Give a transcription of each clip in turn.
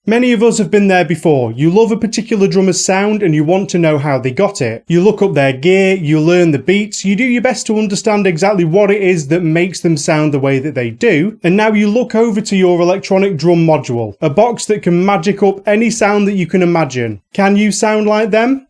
Many of us have been there before. You love a particular drummer's sound and you want to know how they got it. You look up their gear, you learn the beats, you do your best to understand exactly what it is that makes them sound the way that they do, and now you look over to your electronic drum module, a box that can magic up any sound that you can imagine. Can you sound like them?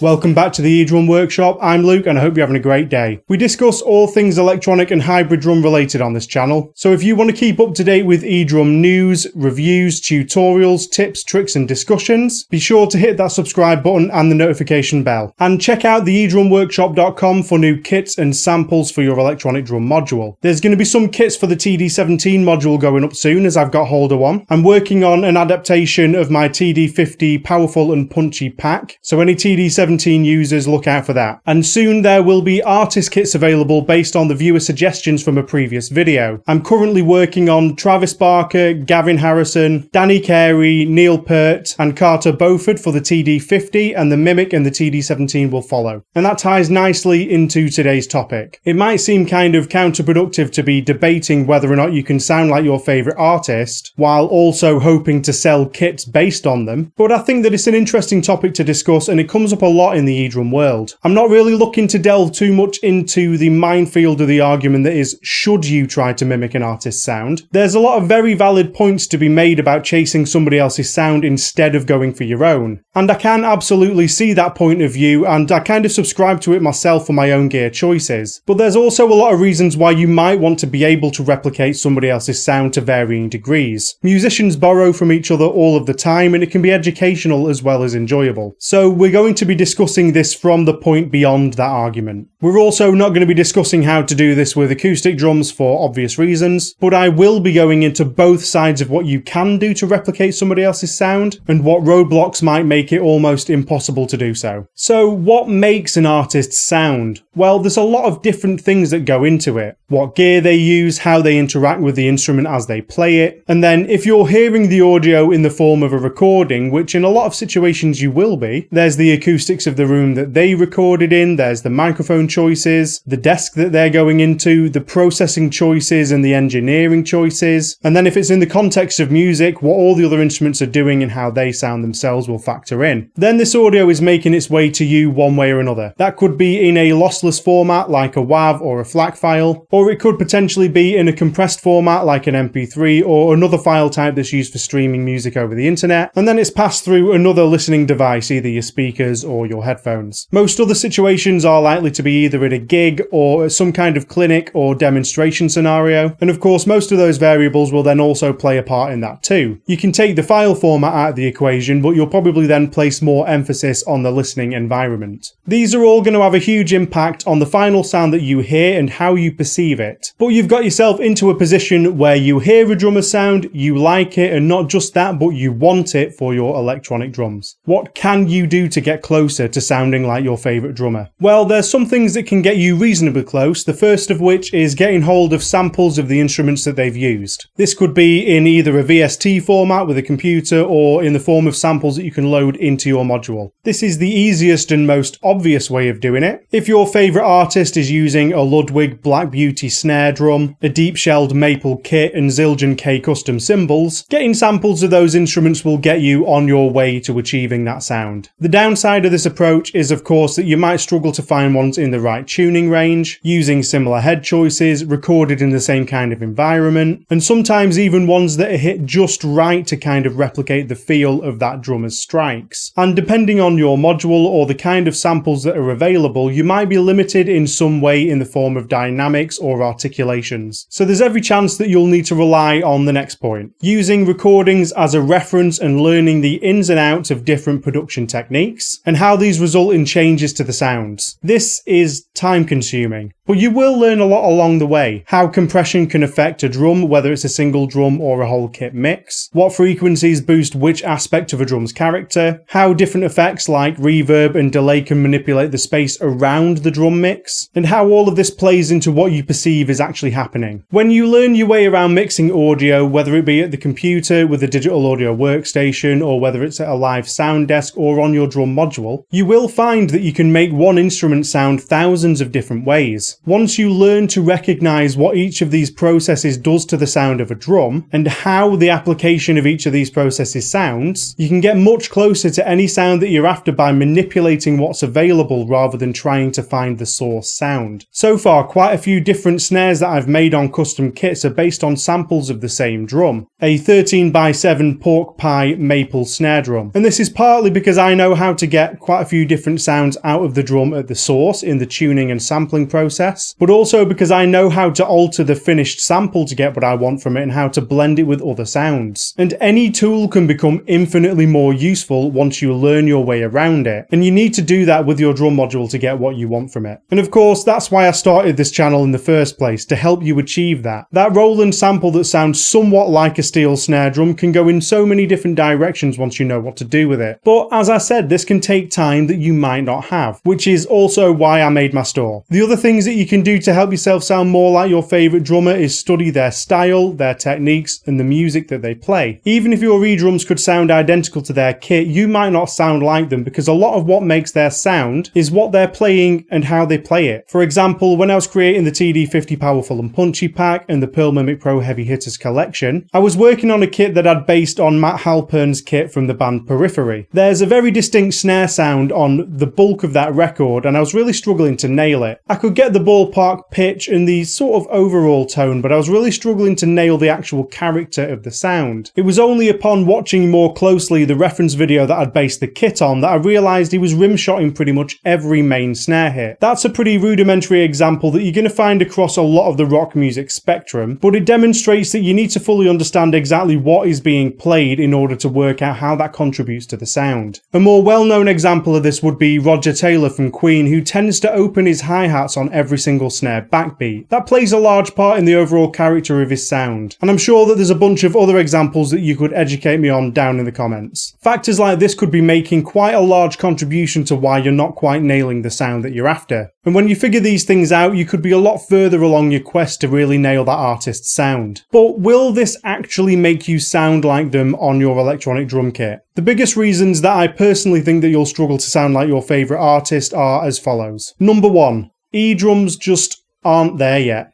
Welcome back to the eDrum Workshop. I'm Luke and I hope you're having a great day. We discuss all things electronic and hybrid drum related on this channel, so if you want to keep up to date with eDrum news, reviews, tutorials, tips, tricks and discussions, be sure to hit that subscribe button and the notification bell. And check out the eDrumWorkshop.com for new kits and samples for your electronic drum module. There's going to be some kits for the TD17 module going up soon as I've got hold of one. I'm working on an adaptation of my TD50 powerful and punchy pack, so any TD17 users, look out for that. And soon there will be artist kits available based on the viewer suggestions from a previous video. I'm currently working on Travis Barker, Gavin Harrison, Danny Carey, Neil Peart and Carter Beauford for the TD50, and the Mimic and the TD17 will follow. And that ties nicely into today's topic. It might seem kind of counterproductive to be debating whether or not you can sound like your favourite artist while also hoping to sell kits based on them, but I think that it's an interesting topic to discuss and it comes up a lot in the eDrum world. I'm not really looking to delve too much into the minefield of the argument that is, should you try to mimic an artist's sound? There's a lot of very valid points to be made about chasing somebody else's sound instead of going for your own. And I can absolutely see that point of view, and I kind of subscribe to it myself for my own gear choices. But there's also a lot of reasons why you might want to be able to replicate somebody else's sound to varying degrees. Musicians borrow from each other all of the time, and it can be educational as well as enjoyable. So we're going to be discussing this from the point beyond that argument. We're also not going to be discussing how to do this with acoustic drums for obvious reasons, but I will be going into both sides of what you can do to replicate somebody else's sound and what roadblocks might make it almost impossible to do so. So what makes an artist's sound? Well, there's a lot of different things that go into it. What gear they use, how they interact with the instrument as they play it, and then if you're hearing the audio in the form of a recording, which in a lot of situations you will be, there's the acoustics of the room that they recorded in, there's the microphone choices, the desk that they're going into, the processing choices and the engineering choices, and then if it's in the context of music, what all the other instruments are doing and how they sound themselves will factor in. Then this audio is making its way to you one way or another. That could be in a lossless format like a WAV or a FLAC file, or it could potentially be in a compressed format like an MP3 or another file type that's used for streaming music over the internet, and then it's passed through another listening device, either your speakers or your headphones. Most other situations are likely to be either at a gig or some kind of clinic or demonstration scenario, and of course most of those variables will then also play a part in that too. You can take the file format out of the equation, but you'll probably then place more emphasis on the listening environment. These are all going to have a huge impact on the final sound that you hear and how you perceive it. But you've got yourself into a position where you hear a drummer's sound, you like it, and not just that, but you want it for your electronic drums. What can you do to get closer to sounding like your favourite drummer? Well, there's some things that can get you reasonably close, the first of which is getting hold of samples of the instruments that they've used. This could be in either a VST format with a computer or in the form of samples that you can load into your module. This is the easiest and most obvious way of doing it. If your favourite artist is using a Ludwig Black Beauty snare drum, a deep-shelled maple kit and Zildjian K custom cymbals, getting samples of those instruments will get you on your way to achieving that sound. The downside of this approach is of course that you might struggle to find ones in the right tuning range, using similar head choices, recorded in the same kind of environment, and sometimes even ones that are hit just right to kind of replicate the feel of that drummer's strikes. And depending on your module or the kind of samples that are available, you might be limited in some way in the form of dynamics or articulations. So there's every chance that you'll need to rely on the next point, using recordings as a reference and learning the ins and outs of different production techniques and how these result in changes to the sounds. This is time consuming, but you will learn a lot along the way. How compression can affect a drum, whether it's a single drum or a whole kit mix, what frequencies boost which aspect of a drum's character, how different effects like reverb and delay can manipulate the space around the drum drum mix, and how all of this plays into what you perceive is actually happening. When you learn your way around mixing audio, whether it be at the computer with a digital audio workstation, or whether it's at a live sound desk or on your drum module, you will find that you can make one instrument sound thousands of different ways. Once you learn to recognize what each of these processes does to the sound of a drum, and how the application of each of these processes sounds, you can get much closer to any sound that you're after by manipulating what's available rather than trying to find the source sound. So far, quite a few different snares that I've made on custom kits are based on samples of the same drum, a 13x7 pork pie maple snare drum. And this is partly because I know how to get quite a few different sounds out of the drum at the source in the tuning and sampling process, but also because I know how to alter the finished sample to get what I want from it and how to blend it with other sounds. And any tool can become infinitely more useful once you learn your way around it, and you need to do that with your drum module to get what you want from it. And of course, that's why I started this channel in the first place, to help you achieve that. That Roland sample that sounds somewhat like a steel snare drum can go in so many different directions once you know what to do with it. But as I said, this can take time that you might not have, which is also why I made my store. The other things that you can do to help yourself sound more like your favourite drummer is study their style, their techniques, and the music that they play. Even if your eDrums could sound identical to their kit, you might not sound like them, because a lot of what makes their sound is what they're playing and how they play it. For example, when I was creating the TD50 Powerful and Punchy pack and the Pearl Mimic Pro Heavy Hitters collection, I was working on a kit that I'd based on Matt Halpern's kit from the band Periphery. There's a very distinct snare sound on the bulk of that record, and I was really struggling to nail it. I could get the ballpark pitch and the sort of overall tone, but I was really struggling to nail the actual character of the sound. It was only upon watching more closely the reference video that I'd based the kit on that I realised he was rimshotting pretty much every main snare hit. That's a pretty rudimentary example that you're going to find across a lot of the rock music spectrum, but it demonstrates that you need to fully understand exactly what is being played in order to work out how that contributes to the sound. A more well-known example of this would be Roger Taylor from Queen, who tends to open his hi-hats on every single snare backbeat. That plays a large part in the overall character of his sound, and I'm sure that there's a bunch of other examples that you could educate me on down in the comments. Factors like this could be making quite a large contribution to why you're not quite nailing the sound that you're after. And when you figure these things out, you could be a lot further along your quest to really nail that artist's sound. But will this actually make you sound like them on your electronic drum kit? The biggest reasons that I personally think that you'll struggle to sound like your favourite artist are as follows. Number 1, eDrums just aren't there yet.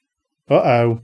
Uh-oh.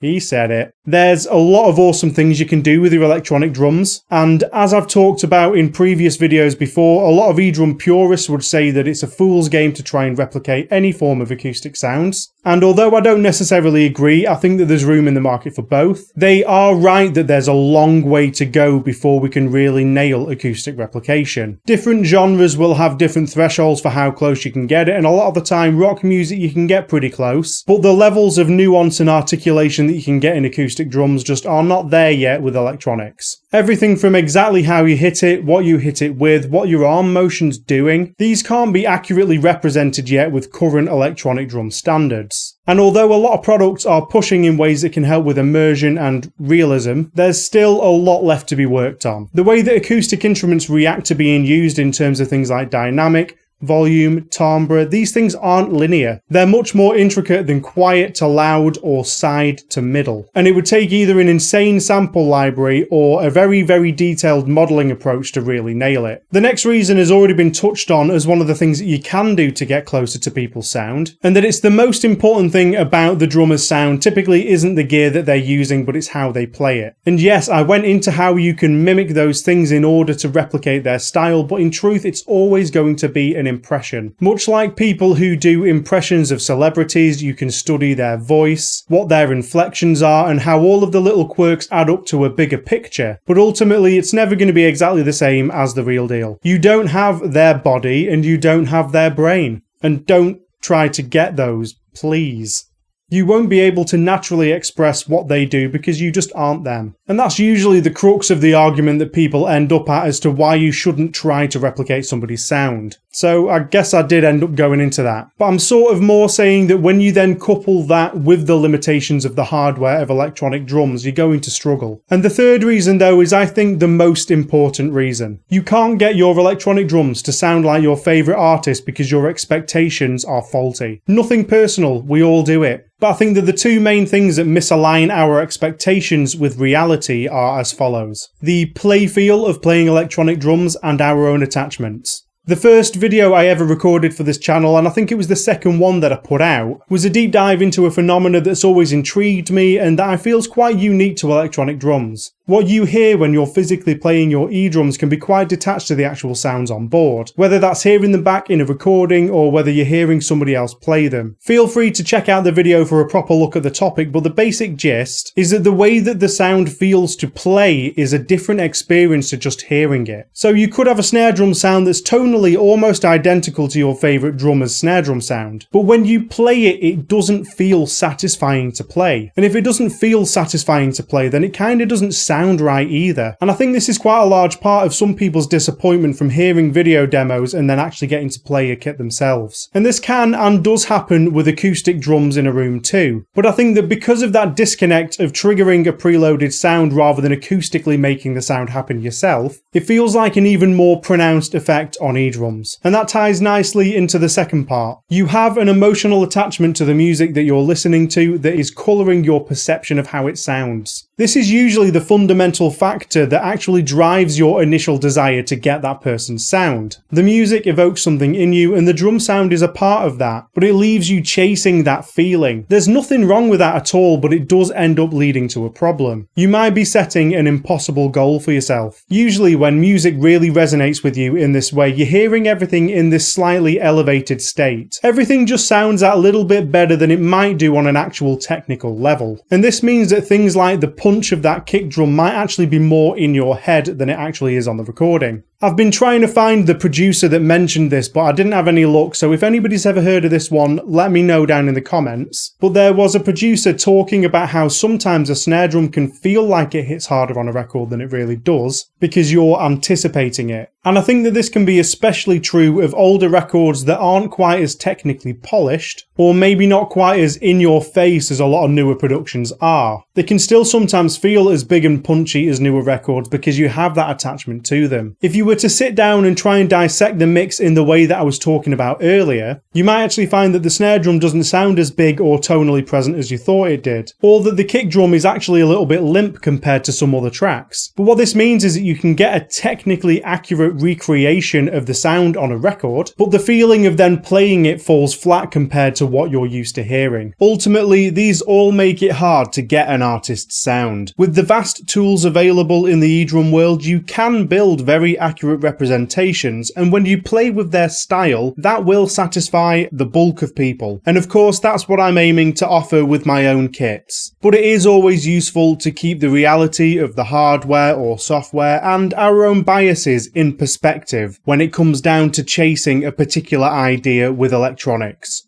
He said it. There's a lot of awesome things you can do with your electronic drums, and as I've talked about in previous videos before, a lot of eDrum purists would say that it's a fool's game to try and replicate any form of acoustic sounds. And although I don't necessarily agree, I think that there's room in the market for both. They are right that there's a long way to go before we can really nail acoustic replication. Different genres will have different thresholds for how close you can get it, and a lot of the time rock music you can get pretty close, but the levels of nuance and articulation that you can get in acoustic drums just are not there yet with electronics. Everything from exactly how you hit it, what you hit it with, what your arm motion's doing, these can't be accurately represented yet with current electronic drum standards. And although a lot of products are pushing in ways that can help with immersion and realism, there's still a lot left to be worked on. The way that acoustic instruments react to being used in terms of things like dynamic, volume, timbre, these things aren't linear. They're much more intricate than quiet to loud or side to middle. And it would take either an insane sample library or a very, very detailed modelling approach to really nail it. The next reason has already been touched on as one of the things that you can do to get closer to people's sound, and that it's the most important thing about the drummer's sound typically isn't the gear that they're using, but it's how they play it. And yes, I went into how you can mimic those things in order to replicate their style, but in truth it's always going to be an impression. Much like people who do impressions of celebrities, you can study their voice, what their inflections are, and how all of the little quirks add up to a bigger picture. But ultimately, it's never going to be exactly the same as the real deal. You don't have their body and you don't have their brain. And don't try to get those, please. You won't be able to naturally express what they do because you just aren't them. And that's usually the crux of the argument that people end up at as to why you shouldn't try to replicate somebody's sound. So I guess I did end up going into that. But I'm sort of more saying that when you then couple that with the limitations of the hardware of electronic drums, you're going to struggle. And the third reason though is I think the most important reason. You can't get your electronic drums to sound like your favourite artist because your expectations are faulty. Nothing personal, we all do it. But I think that the two main things that misalign our expectations with reality are as follows. The play feel of playing electronic drums and our own attachments. The first video I ever recorded for this channel, and I think it was the second one that I put out, was a deep dive into a phenomena that's always intrigued me and that I feel is quite unique to electronic drums. What you hear when you're physically playing your eDrums can be quite detached to the actual sounds on board, whether that's hearing them back in a recording or whether you're hearing somebody else play them. Feel free to check out the video for a proper look at the topic, but the basic gist is that the way that the sound feels to play is a different experience to just hearing it. So you could have a snare drum sound that's tonally almost identical to your favourite drummer's snare drum sound, but when you play it, it doesn't feel satisfying to play. And if it doesn't feel satisfying to play, then it kind of doesn't sound right either. And I think this is quite a large part of some people's disappointment from hearing video demos and then actually getting to play a kit themselves. And this can and does happen with acoustic drums in a room too. But I think that because of that disconnect of triggering a preloaded sound rather than acoustically making the sound happen yourself, it feels like an even more pronounced effect on eDrums. And that ties nicely into the second part. You have an emotional attachment to the music that you're listening to that is colouring your perception of how it sounds. This is usually the fundamental factor that actually drives your initial desire to get that person's sound. The music evokes something in you and the drum sound is a part of that, but it leaves you chasing that feeling. There's nothing wrong with that at all, but it does end up leading to a problem. You might be setting an impossible goal for yourself. Usually when music really resonates with you in this way, you're hearing everything in this slightly elevated state. Everything just sounds a little bit better than it might do on an actual technical level. And this means that things like the punch of that kick drum might actually be more in your head than it actually is on the recording. I've been trying to find the producer that mentioned this, but I didn't have any luck, so if anybody's ever heard of this one, let me know down in the comments. But there was a producer talking about how sometimes a snare drum can feel like it hits harder on a record than it really does, because you're anticipating it. And I think that this can be especially true of older records that aren't quite as technically polished, or maybe not quite as in your face as a lot of newer productions are. They can still sometimes feel as big and punchy as newer records because you have that attachment to them. If you were to sit down and try and dissect the mix in the way that I was talking about earlier, you might actually find that the snare drum doesn't sound as big or tonally present as you thought it did, or that the kick drum is actually a little bit limp compared to some other tracks. But what this means is that you can get a technically accurate recreation of the sound on a record, but the feeling of then playing it falls flat compared to what you're used to hearing. Ultimately, these all make it hard to get an artist's sound. With the vast tools available in the eDrum world, you can build very accurate representations, and when you play with their style, that will satisfy the bulk of people. And of course, that's what I'm aiming to offer with my own kits. But it is always useful to keep the reality of the hardware or software and our own biases in perspective when it comes down to chasing a particular idea with electronics.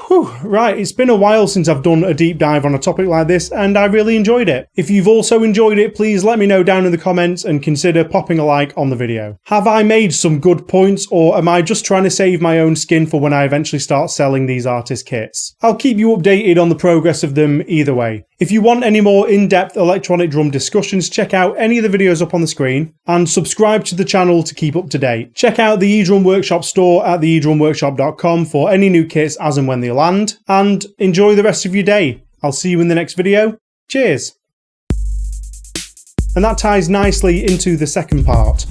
Whew, right, it's been a while since I've done a deep dive on a topic like this, and I really enjoyed it. If you've also enjoyed it, please let me know down in the comments and consider popping a like on the video. Have I made some good points, or am I just trying to save my own skin for when I eventually start selling these artist kits? I'll keep you updated on the progress of them either way. If you want any more in-depth electronic drum discussions, check out any of the videos up on the screen, and subscribe to the channel to keep up to date. Check out the eDrum Workshop store at theedrumworkshop.com for any new kits as and when they land, and enjoy the rest of your day. I'll see you in the next video. Cheers! And that ties nicely into the second part.